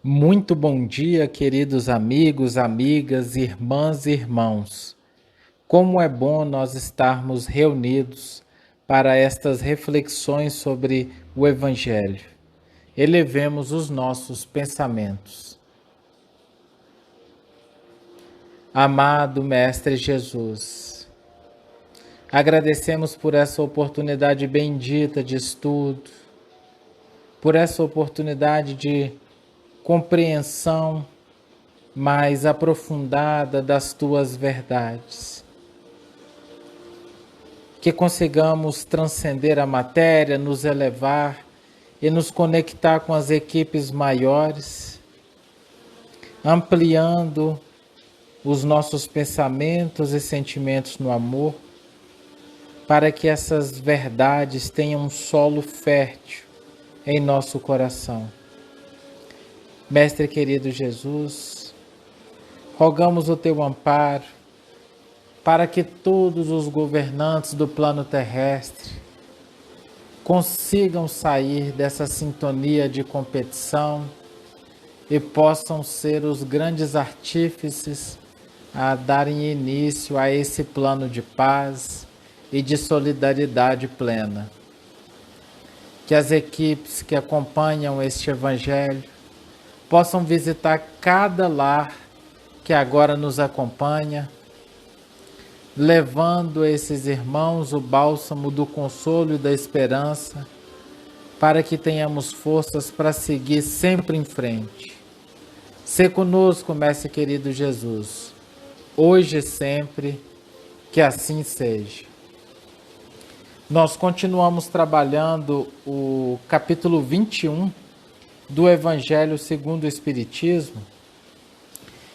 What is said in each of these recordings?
Muito bom dia, queridos amigos, amigas, irmãs e irmãos. Como é bom nós estarmos reunidos para estas reflexões sobre o Evangelho. Elevemos os nossos pensamentos. Amado Mestre Jesus, agradecemos por essa oportunidade bendita de estudo, por essa oportunidade de compreensão mais aprofundada das tuas verdades. Que consigamos transcender a matéria, nos elevar e nos conectar com as equipes maiores, ampliando os nossos pensamentos e sentimentos no amor, para que essas verdades tenham um solo fértil em nosso coração. Mestre querido Jesus, rogamos o teu amparo para que todos os governantes do plano terrestre consigam sair dessa sintonia de competição e possam ser os grandes artífices a darem início a esse plano de paz e de solidariedade plena. Que as equipes que acompanham este Evangelho possam visitar cada lar que agora nos acompanha, levando a esses irmãos o bálsamo do consolo e da esperança, para que tenhamos forças para seguir sempre em frente. Sê conosco, Mestre querido Jesus, hoje e sempre, que assim seja. Nós continuamos trabalhando o capítulo 21 do Evangelho segundo o Espiritismo,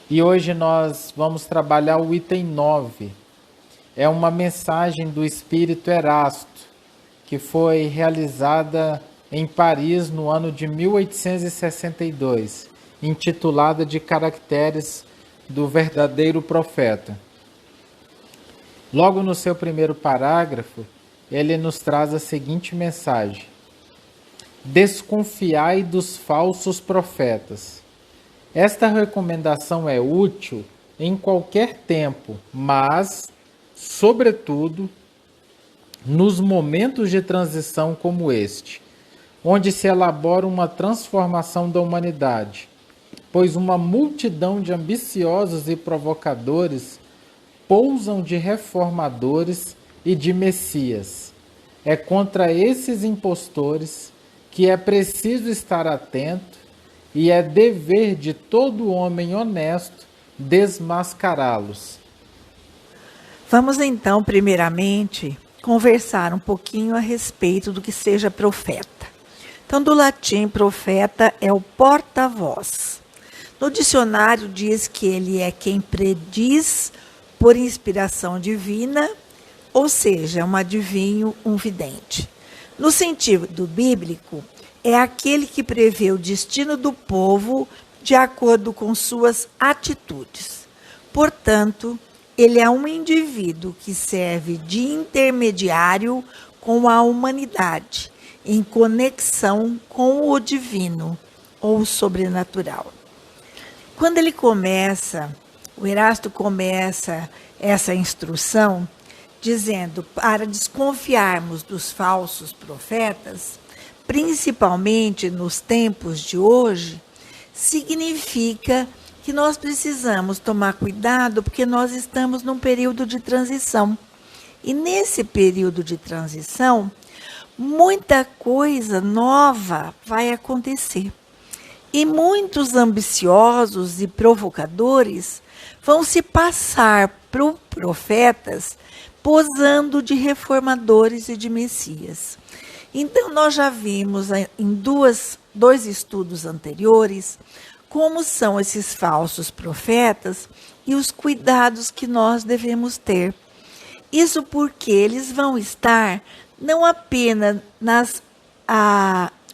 e hoje nós vamos trabalhar o item 9. É uma mensagem do Espírito Erasto, que foi realizada em Paris no ano de 1862, intitulada de Caracteres do Verdadeiro Profeta. Logo no seu primeiro parágrafo, ele nos traz a seguinte mensagem: desconfiai dos falsos profetas. Esta recomendação é útil em qualquer tempo, mas, sobretudo, nos momentos de transição como este, onde se elabora uma transformação da humanidade, pois uma multidão de ambiciosos e provocadores pousam de reformadores e de messias. É contra esses impostores que é preciso estar atento e é dever de todo homem honesto desmascará-los. Vamos então, primeiramente, conversar um pouquinho a respeito do que seja profeta. Então, do latim, profeta é o porta-voz. No dicionário diz que ele é quem prediz por inspiração divina, ou seja, um adivinho, um vidente. No sentido bíblico, é aquele que prevê o destino do povo de acordo com suas atitudes. Portanto, ele é um indivíduo que serve de intermediário com a humanidade, em conexão com o divino ou sobrenatural. Quando o Erasto começa essa instrução, dizendo para desconfiarmos dos falsos profetas, principalmente nos tempos de hoje, significa que nós precisamos tomar cuidado porque nós estamos num período de transição. E nesse período de transição, muita coisa nova vai acontecer. E muitos ambiciosos e provocadores vão se passar por profetas posando de reformadores e de messias. Então, nós já vimos em dois estudos anteriores como são esses falsos profetas e os cuidados que nós devemos ter. Isso porque eles vão estar não apenas nas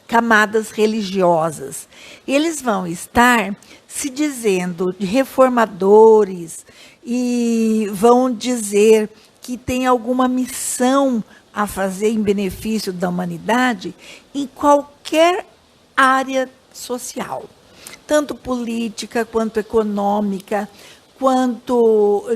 camadas religiosas, eles vão estar se dizendo de reformadores e vão dizer que tem alguma missão a fazer em benefício da humanidade em qualquer área social. tanto política, quanto econômica, quanto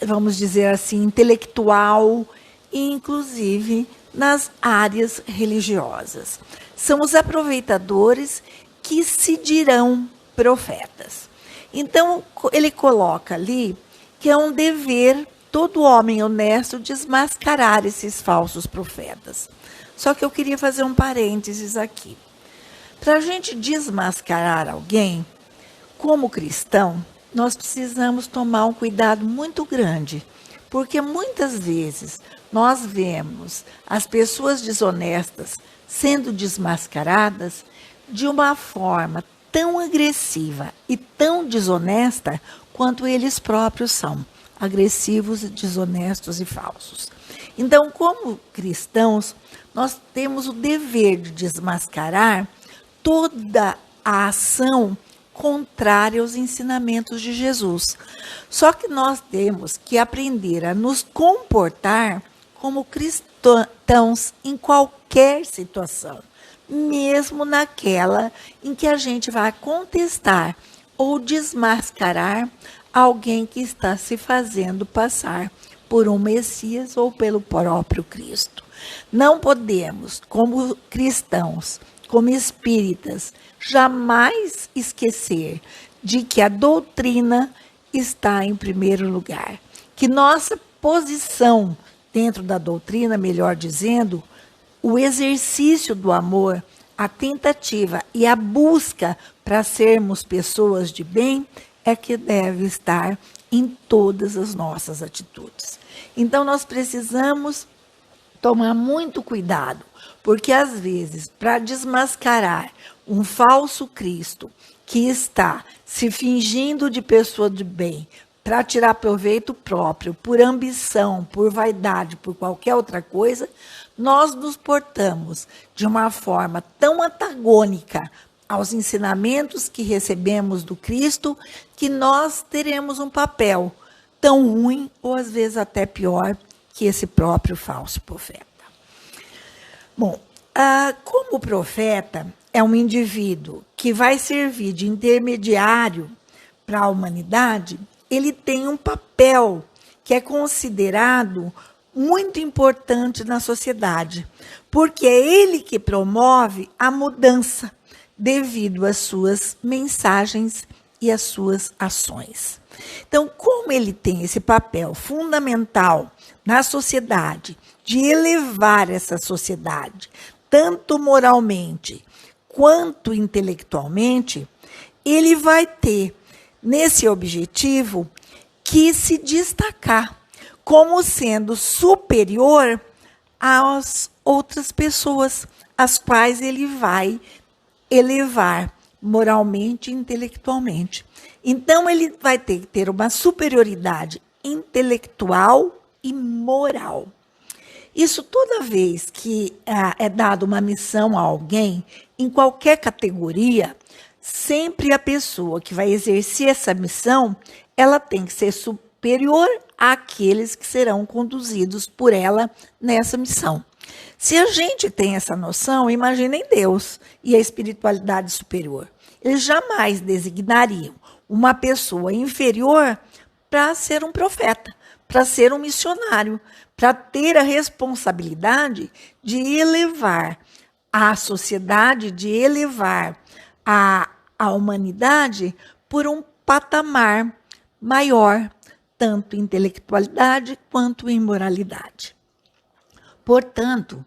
vamos dizer assim, intelectual, e inclusive nas áreas religiosas. São os aproveitadores que se dirão profetas. Então, ele coloca ali que é um dever todo homem honesto desmascarar esses falsos profetas. Só que eu queria fazer um parênteses aqui. Para a gente desmascarar alguém, como cristão, nós precisamos tomar um cuidado muito grande, porque muitas vezes nós vemos as pessoas desonestas sendo desmascaradas de uma forma tão agressiva e tão desonesta quanto eles próprios são, agressivos, desonestos e falsos. Então, como cristãos, nós temos o dever de desmascarar toda a ação contrária aos ensinamentos de Jesus. Só que nós temos que aprender a nos comportar como cristãos em qualquer situação, mesmo naquela em que a gente vai contestar ou desmascarar alguém que está se fazendo passar por um Messias ou pelo próprio Cristo. Não podemos, como cristãos, como espíritas, jamais esquecer de que a doutrina está em primeiro lugar, que nossa posição dentro da doutrina, melhor dizendo, o exercício do amor, a tentativa e a busca para sermos pessoas de bem é que deve estar em todas as nossas atitudes. Então, nós precisamos tomar muito cuidado, porque às vezes, para desmascarar um falso Cristo que está se fingindo de pessoa de bem, para tirar proveito próprio, por ambição, por vaidade, por qualquer outra coisa, nós nos portamos de uma forma tão antagônica aos ensinamentos que recebemos do Cristo, que nós teremos um papel tão ruim, ou às vezes até pior, que esse próprio falso profeta. Bom, como o profeta é um indivíduo que vai servir de intermediário para a humanidade, ele tem um papel que é considerado muito importante na sociedade, porque é ele que promove a mudança devido às suas mensagens e às suas ações. Então, como ele tem esse papel fundamental na sociedade, de elevar essa sociedade, tanto moralmente quanto intelectualmente, ele vai ter nesse objetivo que se destacar como sendo superior às outras pessoas, as quais ele vai elevar moralmente e intelectualmente. Então, ele vai ter que ter uma superioridade intelectual e moral. Isso toda vez que é dada uma missão a alguém, em qualquer categoria, sempre a pessoa que vai exercer essa missão, ela tem que ser superior àqueles que serão conduzidos por ela nessa missão. Se a gente tem essa noção, imaginem Deus e a espiritualidade superior. Eles jamais designariam uma pessoa inferior para ser um profeta, para ser um missionário, para ter a responsabilidade de elevar a sociedade, de elevar a humanidade por um patamar maior, tanto em intelectualidade quanto em moralidade. Portanto,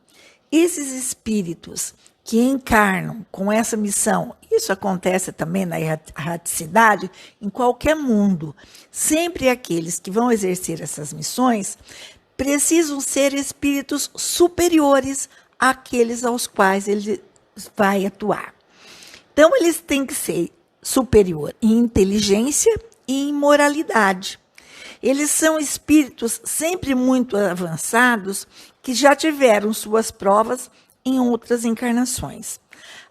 esses espíritos que encarnam com essa missão, isso acontece também na erraticidade, em qualquer mundo, sempre aqueles que vão exercer essas missões precisam ser espíritos superiores àqueles aos quais ele vai atuar. Então, eles têm que ser superior em inteligência e em moralidade. Eles são espíritos sempre muito avançados que já tiveram suas provas em outras encarnações.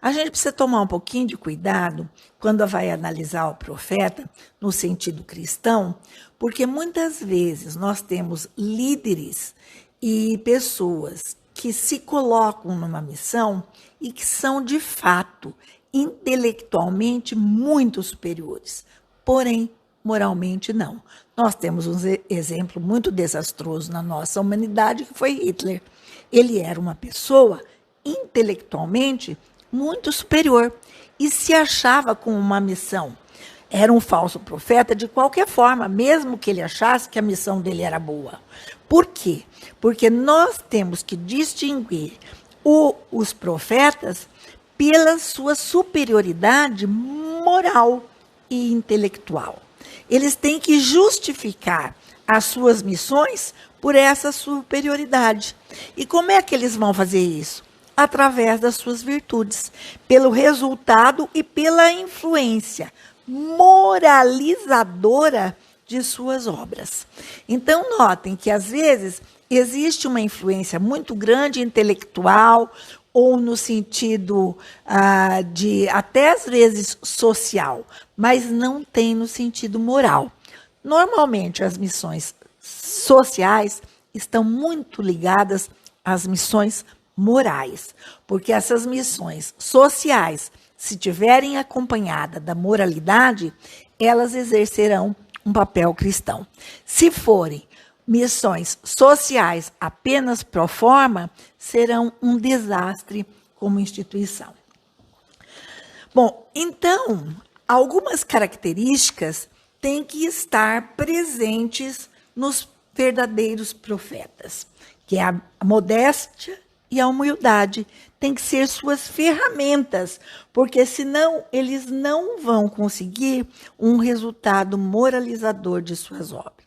A gente precisa tomar um pouquinho de cuidado quando vai analisar o profeta no sentido cristão, porque muitas vezes nós temos líderes e pessoas que se colocam numa missão e que são, de fato, intelectualmente muito superiores, porém, moralmente não. Nós temos um exemplo muito desastroso na nossa humanidade, que foi Hitler. Ele era uma pessoa intelectualmente muito superior e se achava com uma missão. Era um falso profeta de qualquer forma, mesmo que ele achasse que a missão dele era boa. Por quê? Porque nós temos que distinguir os profetas pela sua superioridade moral e intelectual. Eles têm que justificar as suas missões por essa superioridade. E como é que eles vão fazer isso? Através das suas virtudes, pelo resultado e pela influência moralizadora de suas obras. Então, notem que, às vezes, existe uma influência muito grande intelectual ou no sentido de, até às vezes, social, mas não tem no sentido moral. Normalmente, as missões sociais estão muito ligadas às missões morais, porque essas missões sociais, se tiverem acompanhada da moralidade, elas exercerão um papel cristão. Se forem missões sociais apenas pro forma, serão um desastre como instituição. Bom, então, algumas características têm que estar presentes nos verdadeiros profetas, que é a modéstia e a humildade. Tem que ser suas ferramentas, porque senão eles não vão conseguir um resultado moralizador de suas obras.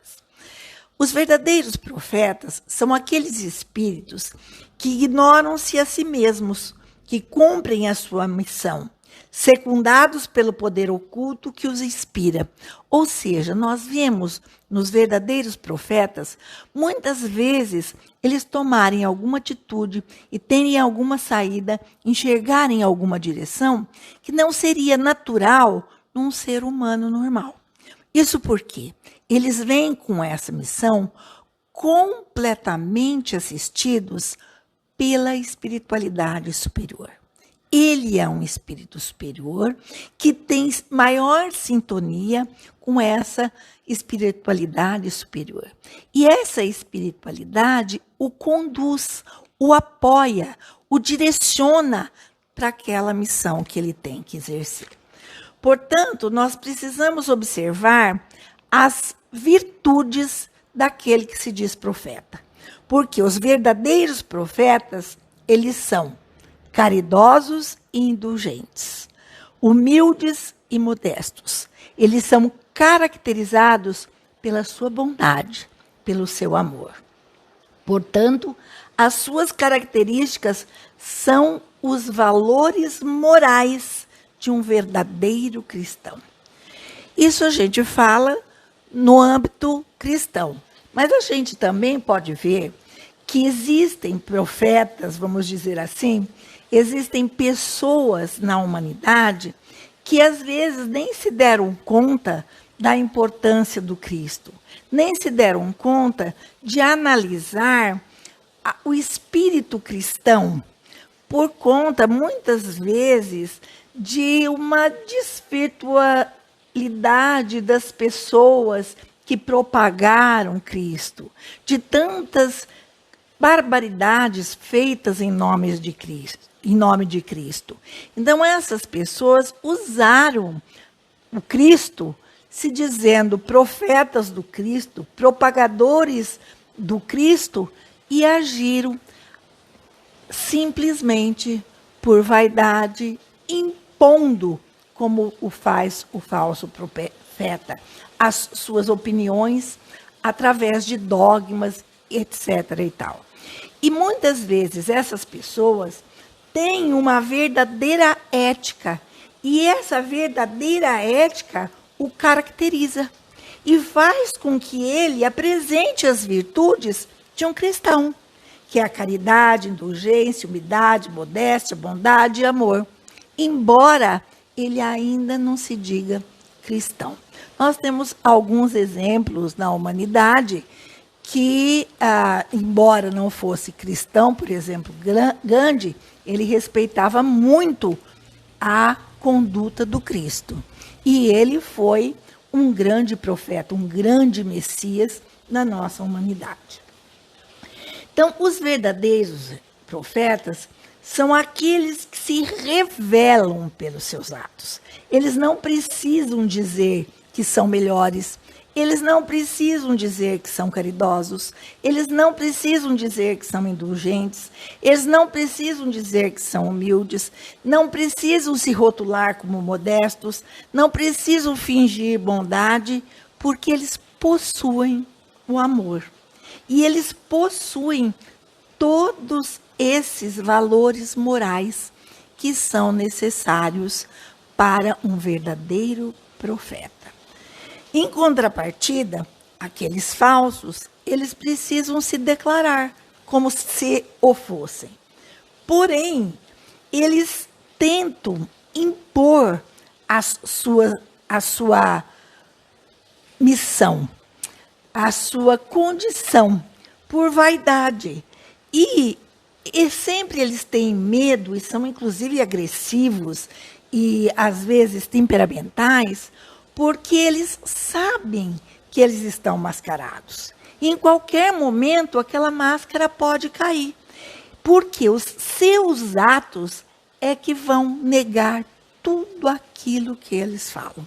Os verdadeiros profetas são aqueles espíritos que ignoram-se a si mesmos, que cumprem a sua missão, secundados pelo poder oculto que os inspira. Ou seja, nós vemos nos verdadeiros profetas, muitas vezes, eles tomarem alguma atitude e terem alguma saída, enxergarem alguma direção que não seria natural num ser humano normal. Isso porque eles vêm com essa missão completamente assistidos pela espiritualidade superior. Ele é um espírito superior que tem maior sintonia com essa espiritualidade superior. E essa espiritualidade o conduz, o apoia, o direciona para aquela missão que ele tem que exercer. Portanto, nós precisamos observar as virtudes daquele que se diz profeta. Porque os verdadeiros profetas, eles são caridosos e indulgentes, humildes e modestos. Eles são caracterizados pela sua bondade, pelo seu amor. Portanto, as suas características são os valores morais de um verdadeiro cristão. Isso a gente fala no âmbito cristão, mas a gente também pode ver que existem profetas, vamos dizer assim, existem pessoas na humanidade que às vezes nem se deram conta da importância do Cristo, nem se deram conta de analisar o espírito cristão, por conta, muitas vezes, de uma desvirtualidade das pessoas que propagaram Cristo, de tantas barbaridades feitas em nome de Cristo. Então, essas pessoas usaram o Cristo, se dizendo profetas do Cristo, propagadores do Cristo, e agiram simplesmente por vaidade, impondo, como o faz o falso profeta, as suas opiniões através de dogmas, etc. e tal. E muitas vezes essas pessoas têm uma verdadeira ética, e essa verdadeira ética o caracteriza e faz com que ele apresente as virtudes de um cristão, que é a caridade, indulgência, humildade, modéstia, bondade e amor, embora ele ainda não se diga cristão. Nós temos alguns exemplos na humanidade que, embora não fosse cristão, por exemplo, Gandhi, ele respeitava muito a conduta do Cristo. E ele foi um grande profeta, um grande Messias na nossa humanidade. Então, os verdadeiros profetas são aqueles que se revelam pelos seus atos. Eles não precisam dizer que são melhores, eles não precisam dizer que são caridosos, eles não precisam dizer que são indulgentes, eles não precisam dizer que são humildes, não precisam se rotular como modestos, não precisam fingir bondade, porque eles possuem o amor. E eles possuem todos esses valores morais que são necessários para um verdadeiro profeta. Em contrapartida, aqueles falsos, eles precisam se declarar como se o fossem. Porém, eles tentam impor a sua missão, a sua condição por vaidade. E sempre eles têm medo e são inclusive agressivos e às vezes temperamentais, porque eles sabem que eles estão mascarados. E em qualquer momento aquela máscara pode cair, porque os seus atos é que vão negar tudo aquilo que eles falam.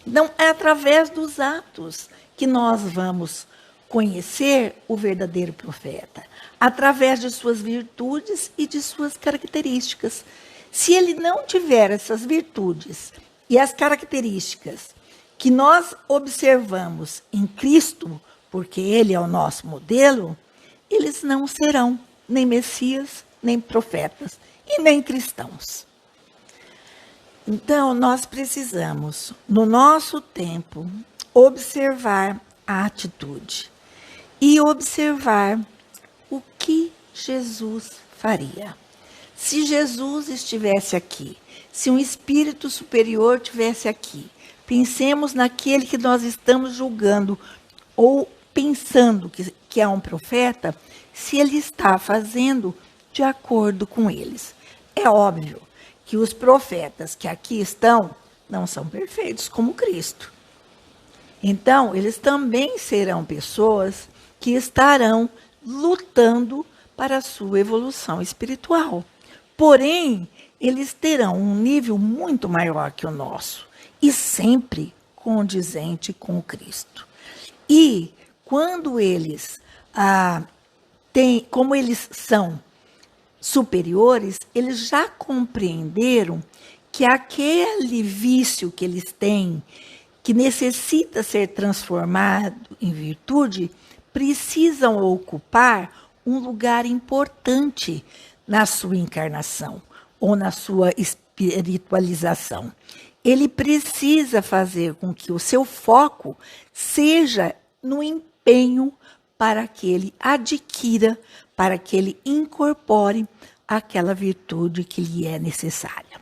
Então, é através dos atos que nós vamos conhecer o verdadeiro profeta, através de suas virtudes e de suas características. Se ele não tiver essas virtudes e as características que nós observamos em Cristo, porque ele é o nosso modelo, eles não serão nem Messias, nem profetas e nem cristãos. Então, nós precisamos, no nosso tempo, observar a atitude e observar o que Jesus faria. Se Jesus estivesse aqui, se um espírito superior estivesse aqui, pensemos naquele que nós estamos julgando ou pensando que é um profeta, se ele está fazendo de acordo com eles. É óbvio que os profetas que aqui estão não são perfeitos como Cristo. Então, eles também serão pessoas que estarão lutando para a sua evolução espiritual. Porém, eles terão um nível muito maior que o nosso e sempre condizente com Cristo. E quando eles como eles são superiores, eles já compreenderam que aquele vício que eles têm, que necessita ser transformado em virtude, precisam ocupar um lugar importante na sua encarnação ou na sua espiritualização. Ele precisa fazer com que o seu foco seja no empenho para que ele adquira, para que ele incorpore aquela virtude que lhe é necessária.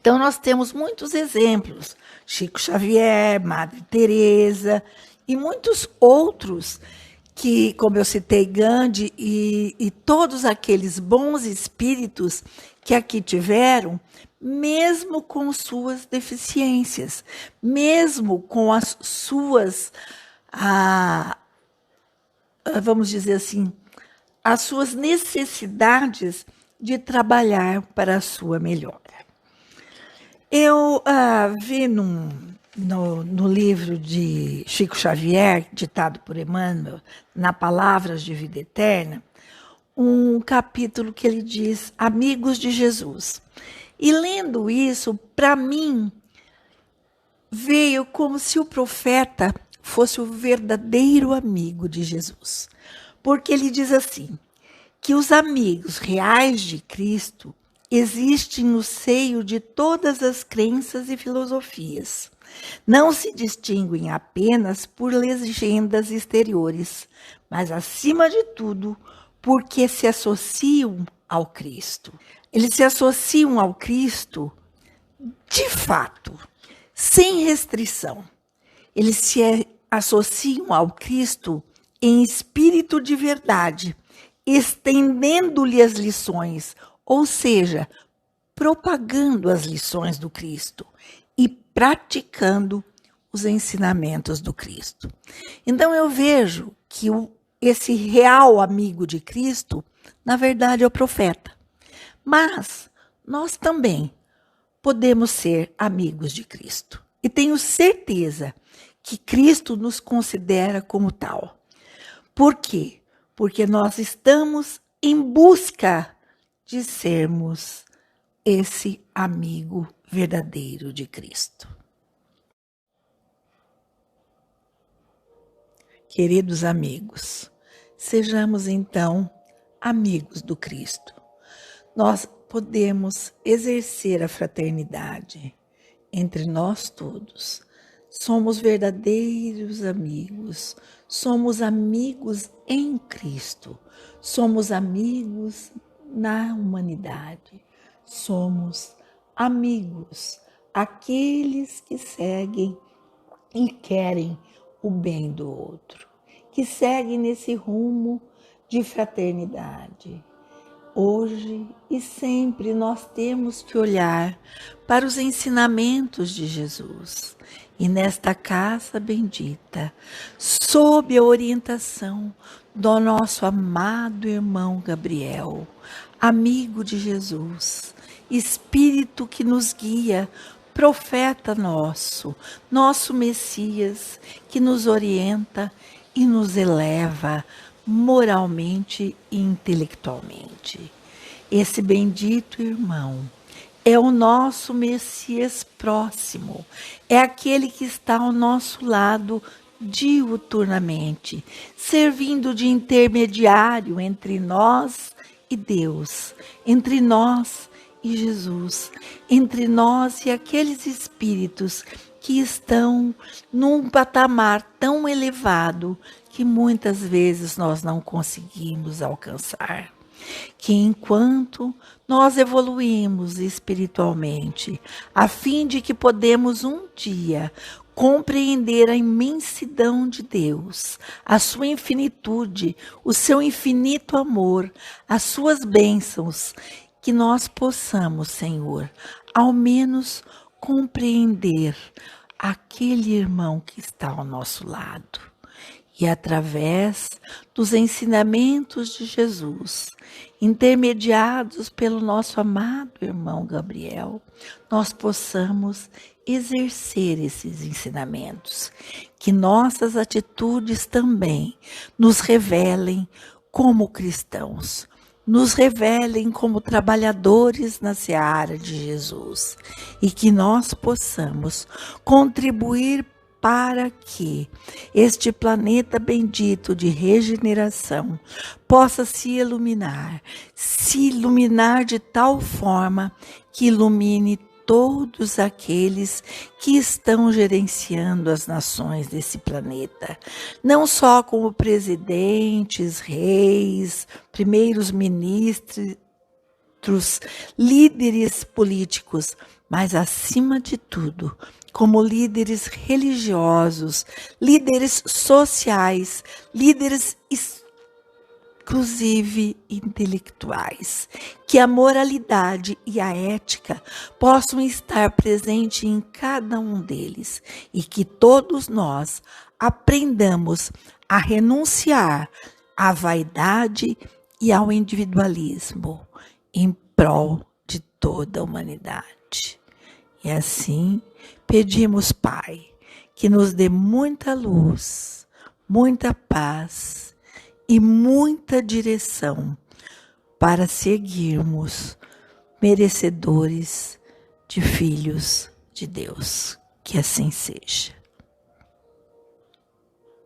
Então, nós temos muitos exemplos. Chico Xavier, Madre Teresa e muitos outros que, como eu citei, Gandhi e todos aqueles bons espíritos que aqui tiveram, mesmo com suas deficiências, mesmo com as suas, vamos dizer assim, as suas necessidades de trabalhar para a sua melhora. Eu vi no livro de Chico Xavier, ditado por Emmanuel, na Palavras de Vida Eterna, um capítulo que ele diz, Amigos de Jesus. E lendo isso, para mim, veio como se o profeta fosse o verdadeiro amigo de Jesus. Porque ele diz assim, que os amigos reais de Cristo existem no seio de todas as crenças e filosofias. Não se distinguem apenas por legendas exteriores, mas, acima de tudo, porque se associam ao Cristo. Eles se associam ao Cristo de fato, sem restrição. Eles se associam ao Cristo em espírito de verdade, estendendo-lhe as lições, ou seja, propagando as lições do Cristo e praticando os ensinamentos do Cristo. Então eu vejo que esse real amigo de Cristo, na verdade, é o profeta. Mas nós também podemos ser amigos de Cristo. E tenho certeza que Cristo nos considera como tal. Por quê? Porque nós estamos em busca de sermos esse amigo verdadeiro de Cristo. Queridos amigos, sejamos então amigos do Cristo. Nós podemos exercer a fraternidade entre nós todos. Somos verdadeiros amigos, somos amigos em Cristo, somos amigos na humanidade, somos amigos, aqueles que seguem e querem o bem do outro, que seguem nesse rumo de fraternidade. Hoje e sempre nós temos que olhar para os ensinamentos de Jesus. E nesta casa bendita, sob a orientação do nosso amado irmão Gabriel, amigo de Jesus, Espírito que nos guia, profeta nosso, nosso Messias, que nos orienta e nos eleva moralmente e intelectualmente. Esse bendito irmão é o nosso Messias próximo, é aquele que está ao nosso lado diuturnamente, servindo de intermediário entre nós e Deus, entre nós e Jesus, entre nós e aqueles espíritos que estão num patamar tão elevado que muitas vezes nós não conseguimos alcançar. Que enquanto nós evoluímos espiritualmente, a fim de que podemos um dia compreender a imensidão de Deus, a sua infinitude, o seu infinito amor, as suas bênçãos, que nós possamos, Senhor, ao menos compreender aquele irmão que está ao nosso lado. E através dos ensinamentos de Jesus, intermediados pelo nosso amado irmão Gabriel, nós possamos exercer esses ensinamentos. Que nossas atitudes também nos revelem como cristãos, nos revelem como trabalhadores na seara de Jesus e que nós possamos contribuir para que este planeta bendito de regeneração possa se iluminar de tal forma que ilumine todos aqueles que estão gerenciando as nações desse planeta, não só como presidentes, reis, primeiros ministros, líderes políticos, mas acima de tudo, como líderes religiosos, líderes sociais, líderes inclusive intelectuais, que a moralidade e a ética possam estar presentes em cada um deles e que todos nós aprendamos a renunciar à vaidade e ao individualismo em prol de toda a humanidade. E assim, pedimos, Pai, que nos dê muita luz, muita paz e muita direção para seguirmos merecedores de filhos de Deus. Que assim seja.